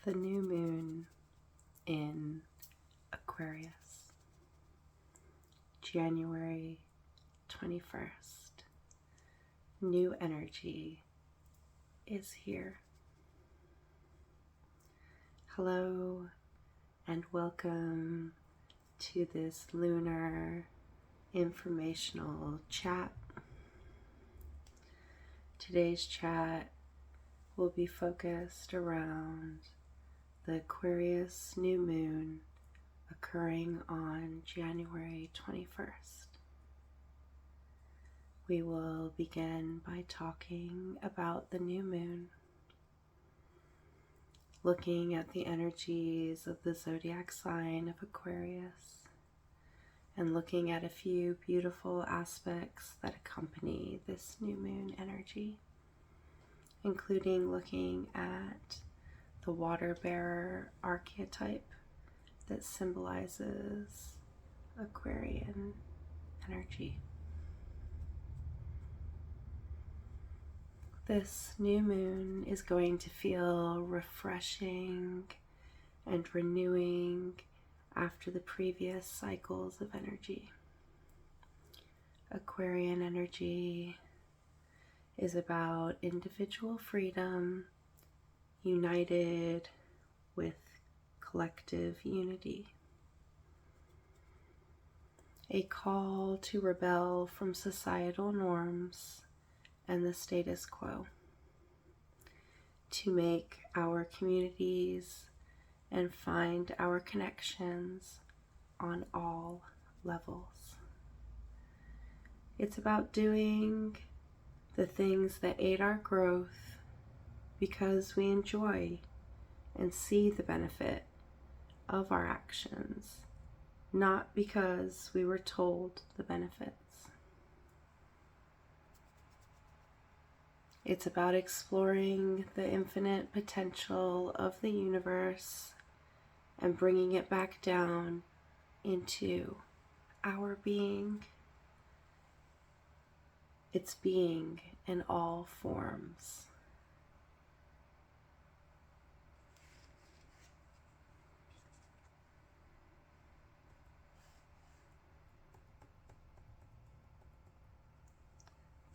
the new moon in Aquarius, January 21st. New energy is here. Hello and welcome to this lunar informational chat. Today's chat will be focused around the Aquarius New Moon occurring on January 21st. We will begin by talking about the new moon, looking at the energies of the zodiac sign of Aquarius, and looking at a few beautiful aspects that accompany this new moon energy, including looking at the water bearer archetype that symbolizes Aquarian energy. This new moon is going to feel refreshing and renewing after the previous cycles of energy. Aquarian energy is about individual freedom united with collective unity. A call to rebel from societal norms and the status quo, to make our communities and find our connections on all levels. It's about doing the things that aid our growth because we enjoy and see the benefit of our actions, not because we were told the benefits. It's about exploring the infinite potential of the universe and bringing it back down into our being. It's being in all forms.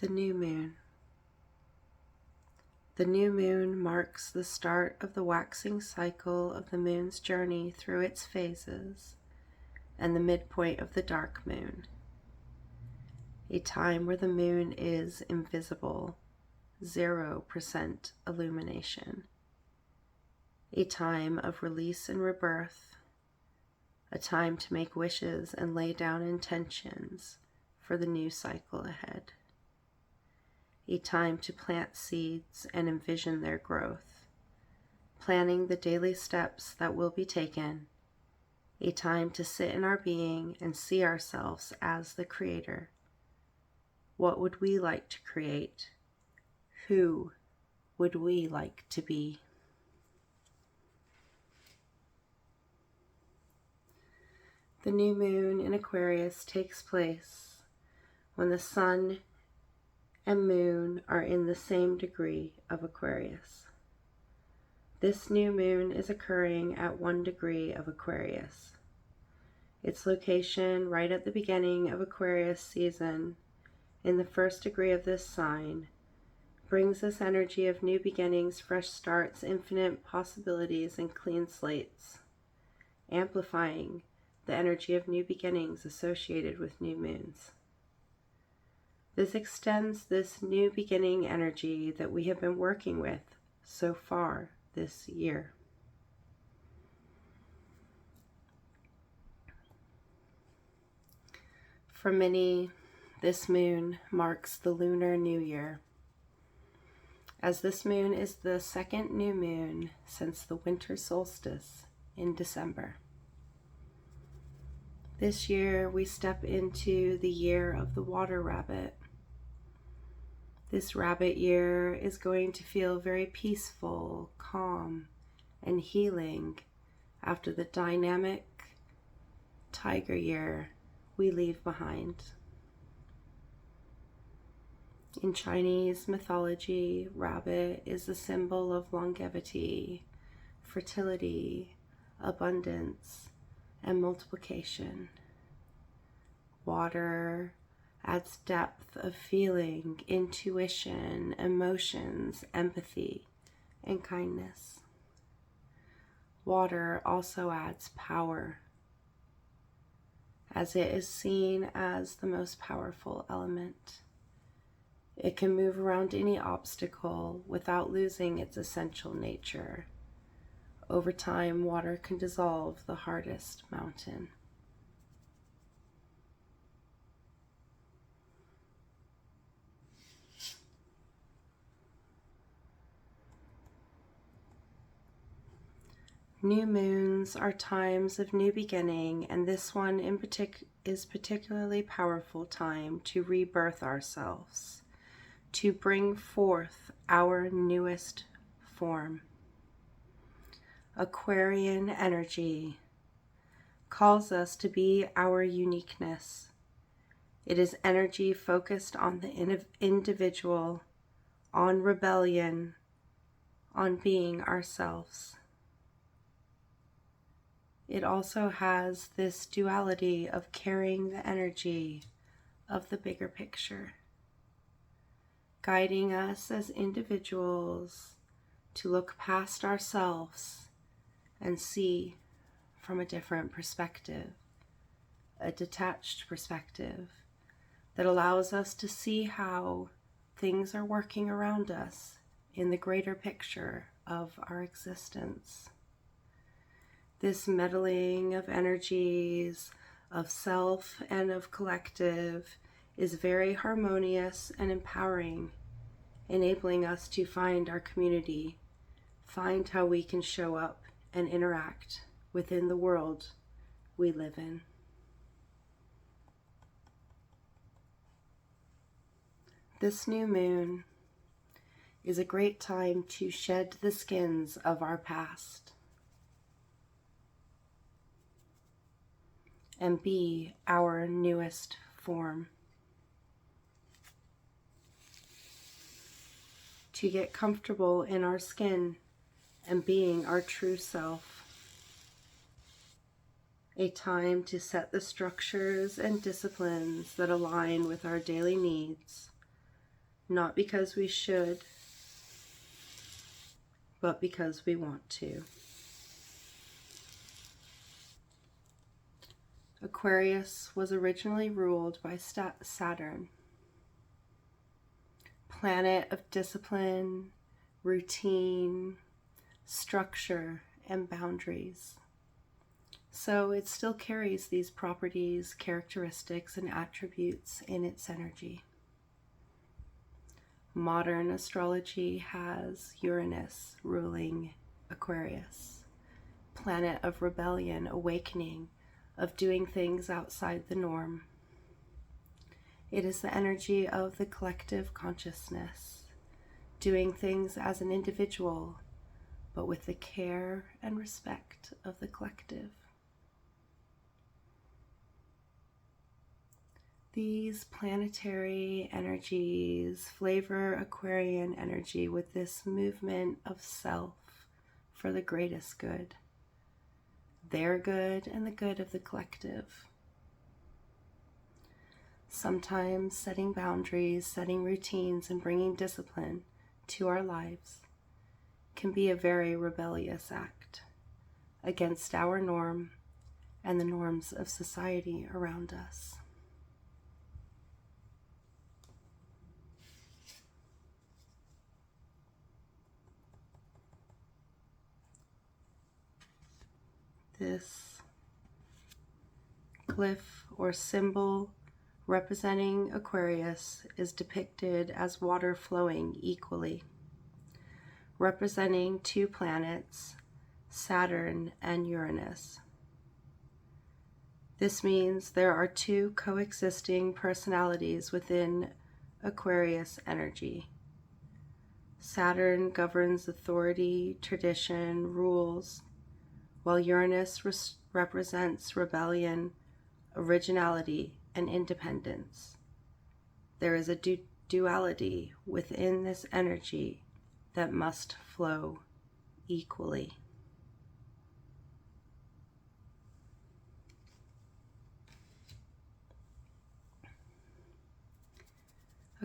The new moon. The new moon marks the start of the waxing cycle of the moon's journey through its phases and the midpoint of the dark moon, a time where the moon is invisible, 0% illumination, a time of release and rebirth, a time to make wishes and lay down intentions for the new cycle ahead. A time to plant seeds and envision their growth, planning the daily steps that will be taken. A time to sit in our being and see ourselves as the creator. What would we like to create? Who would we like to be? The new moon in Aquarius takes place when the sun and moon are in the same degree of Aquarius. This new moon is occurring at 1 degree of Aquarius. Its location right at the beginning of Aquarius season, in the 1st degree of this sign, brings us energy of new beginnings, fresh starts, infinite possibilities, and clean slates, amplifying the energy of new beginnings associated with new moons. This extends this new beginning energy that we have been working with so far this year. For many, this moon marks the Lunar New Year, as this moon is the 2nd new moon since the winter solstice in December. This year we step into the year of the water rabbit. This rabbit year is going to feel very peaceful, calm, and healing after the dynamic tiger year we leave behind. In Chinese mythology, rabbit is a symbol of longevity, fertility, abundance, and multiplication. Water adds depth of feeling, intuition, emotions, empathy, and kindness. Water also adds power, as it is seen as the most powerful element. It can move around any obstacle without losing its essential nature. Over time, water can dissolve the hardest mountain. New moons are times of new beginning, and this one in is particularly powerful time to rebirth ourselves, to bring forth our newest form. Aquarian energy calls us to be our uniqueness. It is energy focused on the individual, on rebellion, on being ourselves. It also has this duality of carrying the energy of the bigger picture, guiding us as individuals to look past ourselves and see from a different perspective, a detached perspective that allows us to see how things are working around us in the greater picture of our existence. This meddling of energies, of self and of collective, is very harmonious and empowering, enabling us to find our community, find how we can show up and interact within the world we live in. This new moon is a great time to shed the skins of our past and be our newest form. To get comfortable in our skin and being our true self. A time to set the structures and disciplines that align with our daily needs, not because we should, but because we want to. Aquarius was originally ruled by Saturn, planet of discipline, routine, structure, and boundaries. So it still carries these properties, characteristics, and attributes in its energy. Modern astrology has Uranus ruling Aquarius, planet of rebellion, awakening, of doing things outside the norm. It is the energy of the collective consciousness, doing things as an individual, but with the care and respect of the collective. These planetary energies flavor Aquarian energy with this movement of self for the greatest good, their good and the good of the collective. Sometimes setting boundaries, setting routines, and bringing discipline to our lives can be a very rebellious act against our norm and the norms of society around us. This glyph or symbol representing Aquarius is depicted as water flowing equally, representing two planets, Saturn and Uranus. This means there are two coexisting personalities within Aquarius energy. Saturn governs authority, tradition, rules, while Uranus represents rebellion, originality, and independence. There is a duality within this energy that must flow equally.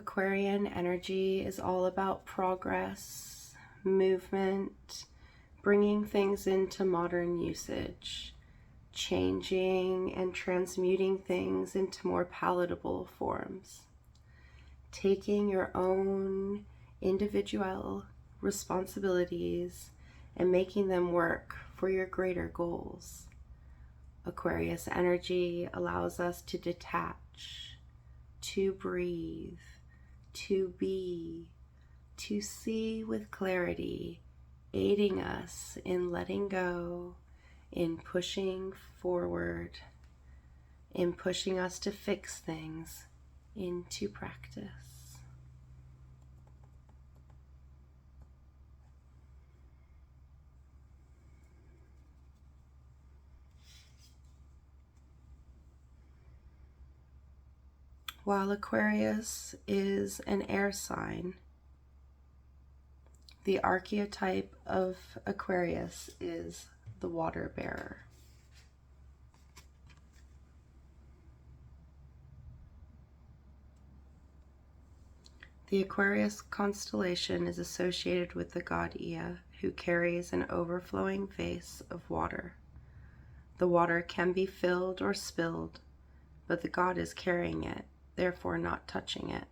Aquarian energy is all about progress, movement, bringing things into modern usage, changing and transmuting things into more palatable forms, taking your own individual responsibilities and making them work for your greater goals. Aquarius energy allows us to detach, to breathe, to be, to see with clarity, aiding us in letting go, in pushing forward, in pushing us to fix things into practice. While Aquarius is an air sign, the archetype of Aquarius is the water bearer. The Aquarius constellation is associated with the god Ea, who carries an overflowing vase of water. The water can be filled or spilled, but the god is carrying it, therefore not touching it.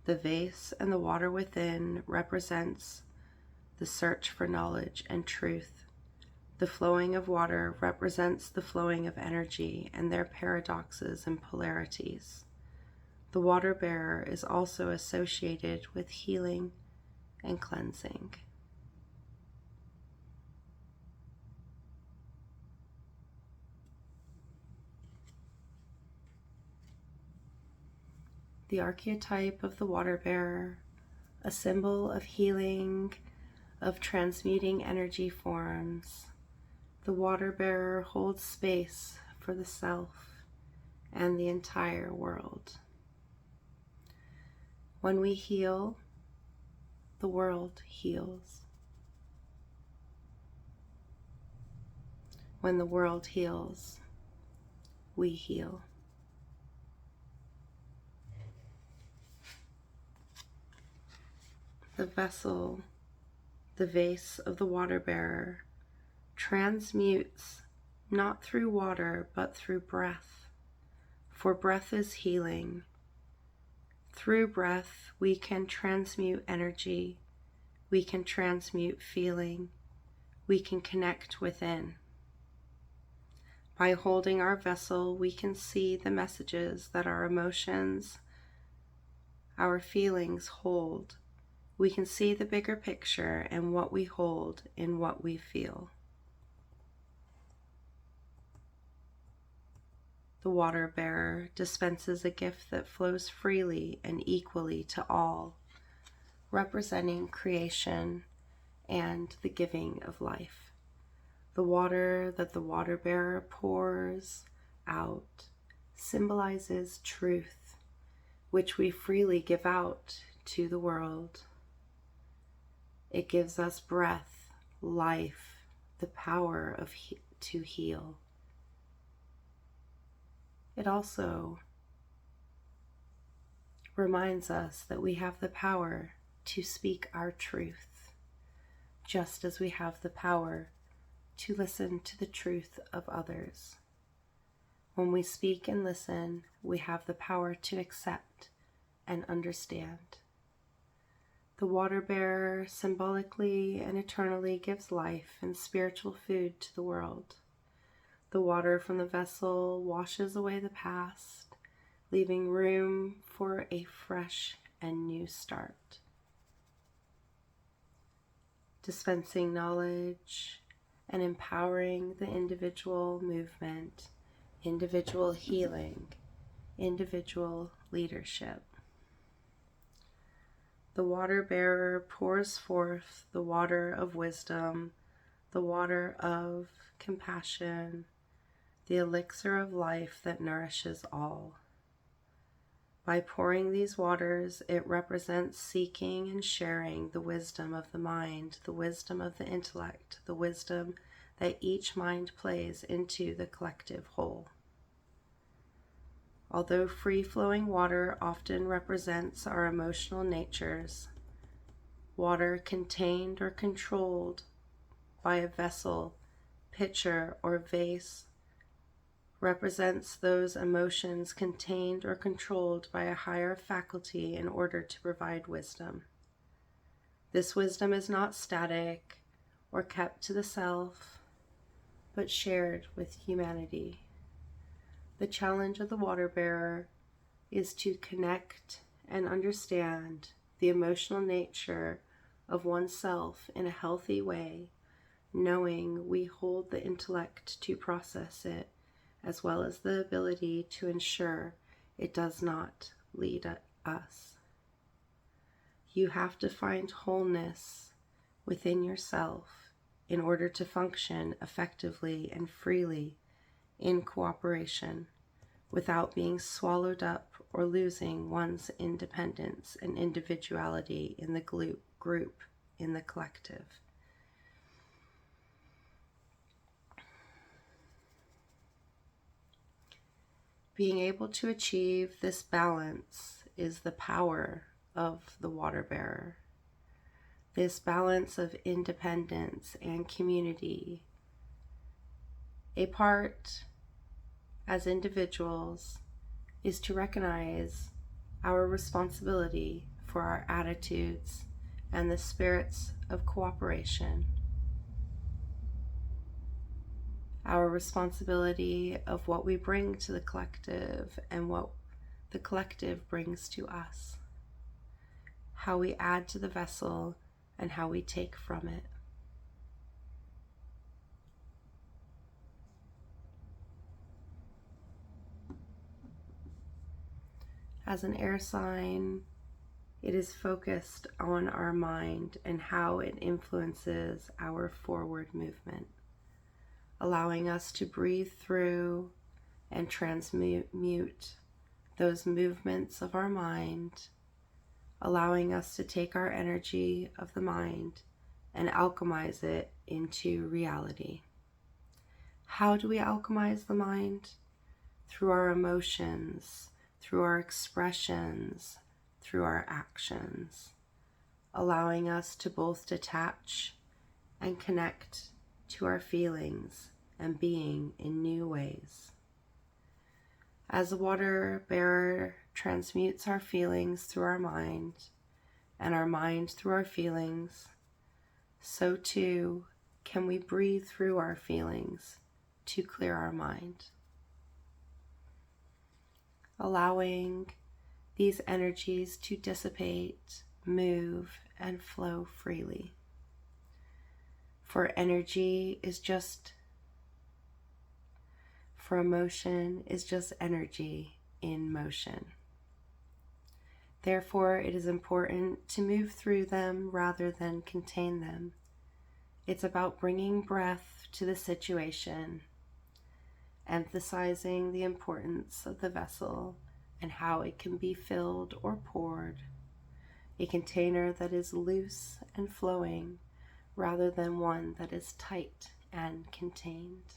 The vase and the water within represents the search for knowledge and truth. The flowing of water represents the flowing of energy and their paradoxes and polarities. The water bearer is also associated with healing and cleansing. The archetype of the water bearer, a symbol of healing, of transmuting energy forms. The water bearer holds space for the self and the entire world. When we heal, the world heals. When the world heals, we heal. The vessel, the vase of the water bearer, transmutes not through water but through breath, for breath is healing. Through breath we can transmute energy, we can transmute feeling, we can connect within. By holding our vessel, we can see the messages that our emotions, our feelings hold. We can see the bigger picture and what we hold in what we feel. The water bearer dispenses a gift that flows freely and equally to all, representing creation and the giving of life. The water that the water bearer pours out symbolizes truth, which we freely give out to the world. It gives us breath, life, the power to heal. It also reminds us that we have the power to speak our truth, just as we have the power to listen to the truth of others. When we speak and listen, we have the power to accept and understand. The water bearer symbolically and eternally gives life and spiritual food to the world. The water from the vessel washes away the past, leaving room for a fresh and new start. Dispensing knowledge and empowering the individual movement, individual healing, individual leadership. The water bearer pours forth the water of wisdom, the water of compassion, the elixir of life that nourishes all. By pouring these waters, it represents seeking and sharing the wisdom of the mind, the wisdom of the intellect, the wisdom that each mind plays into the collective whole. Although free-flowing water often represents our emotional natures, water contained or controlled by a vessel, pitcher, or vase represents those emotions contained or controlled by a higher faculty in order to provide wisdom. This wisdom is not static or kept to the self, but shared with humanity. The challenge of the water bearer is to connect and understand the emotional nature of oneself in a healthy way, knowing we hold the intellect to process it, as well as the ability to ensure it does not lead us. You have to find wholeness within yourself in order to function effectively and freely in cooperation without being swallowed up or losing one's independence and individuality in the group, in the collective. Being able to achieve this balance is the power of the water bearer. This balance of independence and community. A part as individuals is to recognize our responsibility for our attitudes and the spirits of cooperation. Our responsibility of what we bring to the collective and what the collective brings to us. How we add to the vessel and how we take from it. As an air sign, it is focused on our mind and how it influences our forward movement, allowing us to breathe through and transmute those movements of our mind, allowing us to take our energy of the mind and alchemize it into reality. How do we alchemize the mind? Through our emotions, through our expressions, through our actions, allowing us to both detach and connect to our feelings and being in new ways. As the water bearer transmutes our feelings through our mind and our mind through our feelings, so too can we breathe through our feelings to clear our mind. Allowing these energies to dissipate, move, and flow freely. For emotion is just energy in motion. Therefore, it is important to move through them rather than contain them. It's about bringing breath to the situation, emphasizing the importance of the vessel and how it can be filled or poured, a container that is loose and flowing rather than one that is tight and contained.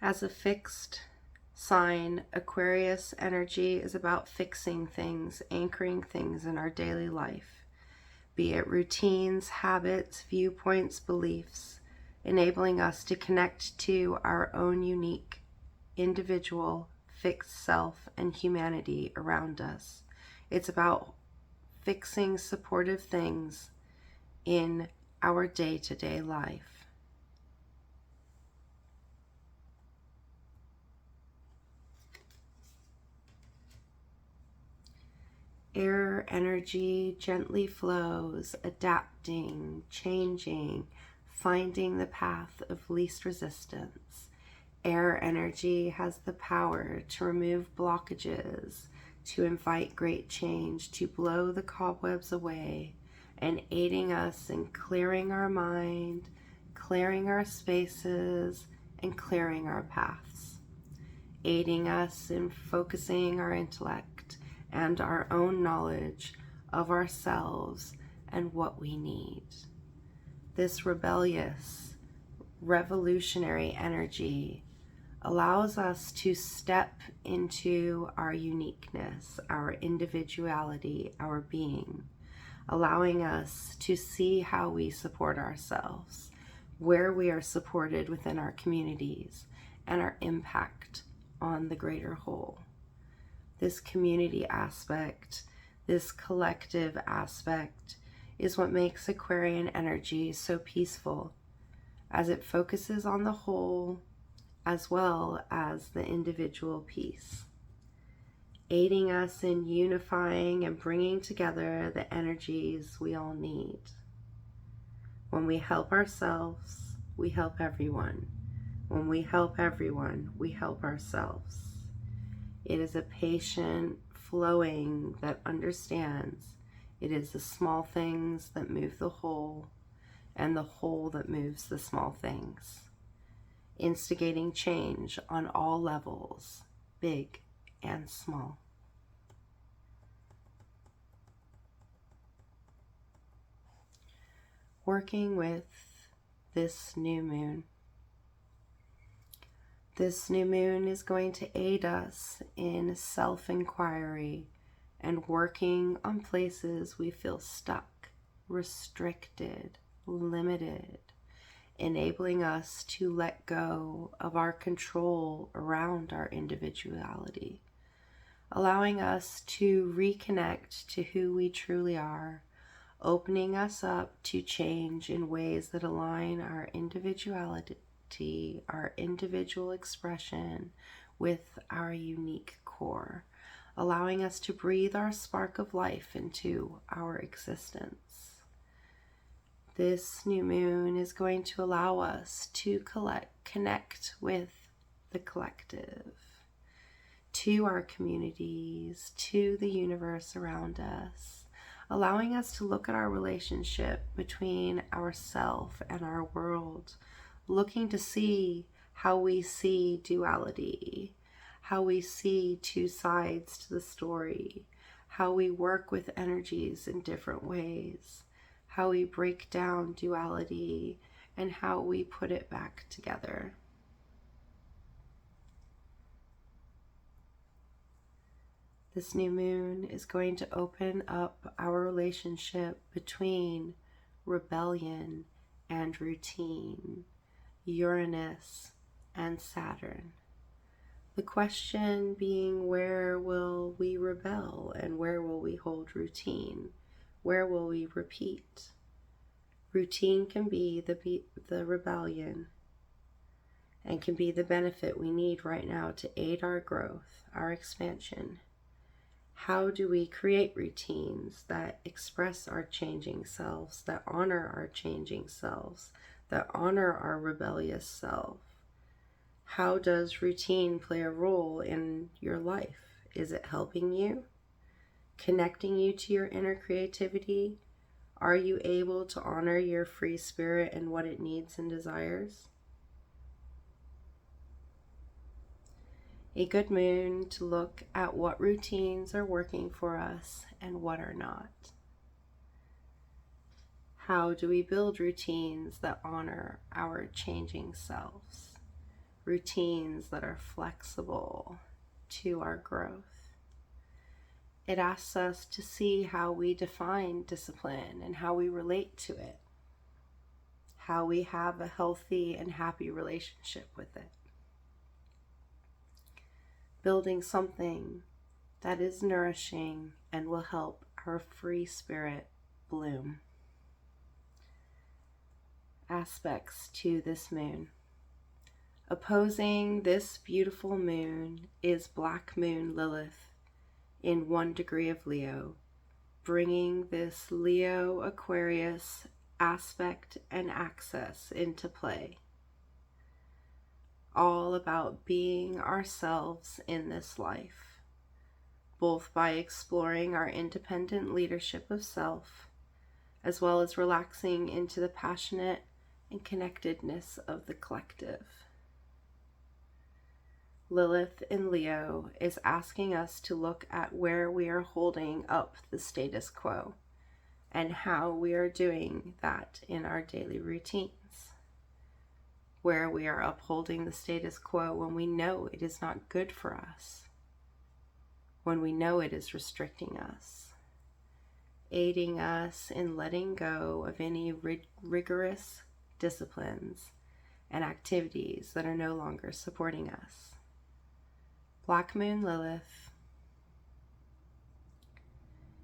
As a fixed sign, Aquarius energy is about fixing things, anchoring things in our daily life, be it routines, habits, viewpoints, beliefs, enabling us to connect to our own unique, individual, fixed self and humanity around us. It's about fixing supportive things in our day-to-day life. Air energy gently flows, adapting, changing, finding the path of least resistance. Air energy has the power to remove blockages, to invite great change, to blow the cobwebs away, and aiding us in clearing our mind, clearing our spaces, and clearing our paths. Aiding us in focusing our intellect and our own knowledge of ourselves and what we need. This rebellious, revolutionary energy allows us to step into our uniqueness, our individuality, our being, allowing us to see how we support ourselves, where we are supported within our communities, and our impact on the greater whole. This community aspect, this collective aspect, is what makes Aquarian energy so peaceful, as it focuses on the whole as well as the individual piece, aiding us in unifying and bringing together the energies we all need. When we help ourselves, we help everyone. When we help everyone, we help ourselves. It is a patient flowing that understands it is the small things that move the whole, and the whole that moves the small things, instigating change on all levels, big and small. Working with this new moon. This new moon is going to aid us in self-inquiry and working on places we feel stuck, restricted, limited, enabling us to let go of our control around our individuality, allowing us to reconnect to who we truly are, opening us up to change in ways that align our individuality, our individual expression with our unique core, allowing us to breathe our spark of life into our existence. This new moon is going to allow us to connect with the collective, to our communities, to the universe around us, allowing us to look at our relationship between ourself and our world, looking to see how we see duality, how we see two sides to the story, how we work with energies in different ways, how we break down duality, and how we put it back together. This new moon is going to open up our relationship between rebellion and routine, Uranus and Saturn. The question being, where will we rebel and where will we hold routine? Where will we repeat? Routine can be the rebellion and can be the benefit we need right now to aid our growth, our expansion. How do we create routines that express our changing selves, that honor our changing selves, that honor our rebellious self? How does routine play a role in your life? Is it helping you? Connecting you to your inner creativity? Are you able to honor your free spirit and what it needs and desires? A good moon to look at what routines are working for us and what are not. How do we build routines that honor our changing selves? Routines that are flexible to our growth. It asks us to see how we define discipline and how we relate to it, how we have a healthy and happy relationship with it. Building something that is nourishing and will help our free spirit bloom. Aspects to this moon. Opposing this beautiful moon is Black Moon Lilith in 1 degree of Leo, bringing this Leo Aquarius aspect and access into play. All about being ourselves in this life, both by exploring our independent leadership of self, as well as relaxing into the passionate and connectedness of the collective. Lilith in Leo is asking us to look at where we are holding up the status quo and how we are doing that in our daily routines. Where we are upholding the status quo when we know it is not good for us, when we know it is restricting us, aiding us in letting go of any rigorous disciplines and activities that are no longer supporting us. Black Moon Lilith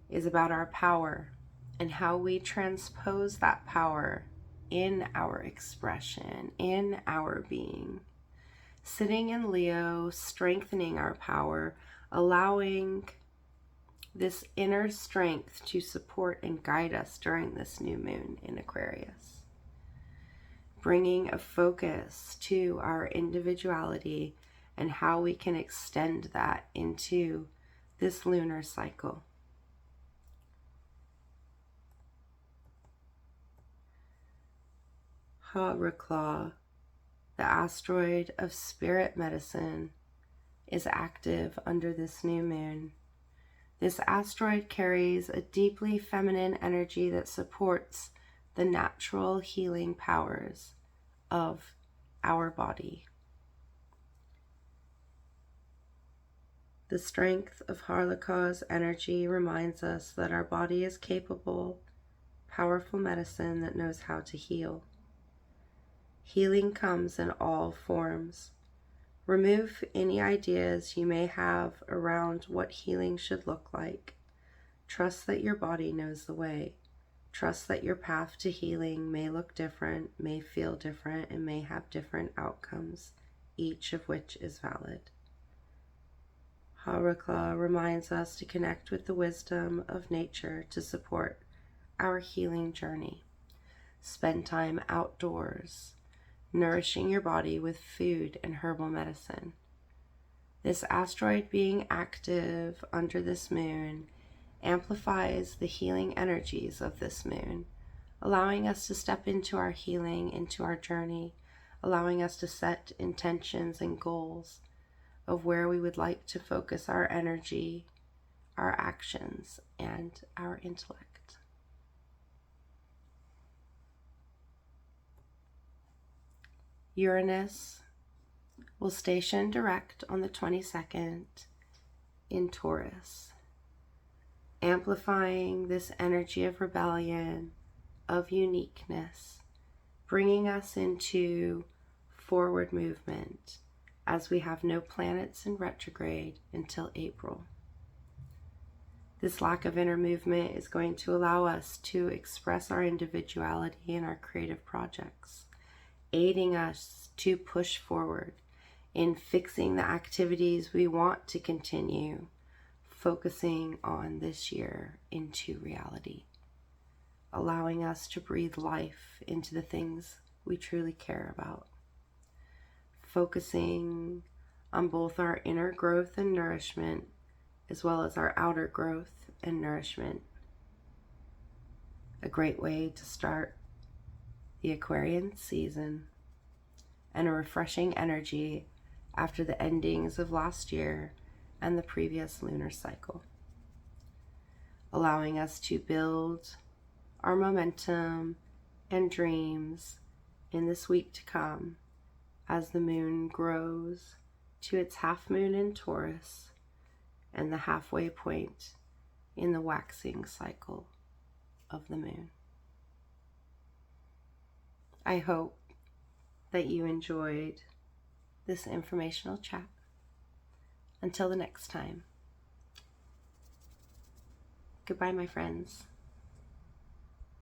is about our power and how we transpose that power in our expression, in our being. Sitting in Leo, strengthening our power, allowing this inner strength to support and guide us during this new moon in Aquarius. Bringing a focus to our individuality and how we can extend that into this lunar cycle. Ha-Ra-Claw, the asteroid of spirit medicine, is active under this new moon. This asteroid carries a deeply feminine energy that supports the natural healing powers of our body. The strength of Ha-Ra-Claw's energy reminds us that our body is capable, powerful medicine that knows how to heal. Healing comes in all forms. Remove any ideas you may have around what healing should look like. Trust that your body knows the way. Trust that your path to healing may look different, may feel different, and may have different outcomes, each of which is valid. Ha-Ra-Claw reminds us to connect with the wisdom of nature to support our healing journey. Spend time outdoors, nourishing your body with food and herbal medicine. This asteroid being active under this moon amplifies the healing energies of this moon, allowing us to step into our healing, into our journey, allowing us to set intentions and goals of where we would like to focus our energy, our actions, and our intellect. Uranus will station direct on the 22nd in Taurus, amplifying this energy of rebellion, of uniqueness, bringing us into forward movement as we have no planets in retrograde until April. This lack of inner movement is going to allow us to express our individuality in our creative projects, aiding us to push forward in fixing the activities we want to continue, focusing on this year into reality, allowing us to breathe life into the things we truly care about, focusing on both our inner growth and nourishment as well as our outer growth and nourishment. A great way to start the Aquarian season and a refreshing energy after the endings of last year and the previous lunar cycle, allowing us to build our momentum and dreams in this week to come as the moon grows to its half moon in Taurus and the halfway point in the waxing cycle of the moon. I hope that you enjoyed this informational chat. Until the next time. Goodbye, my friends.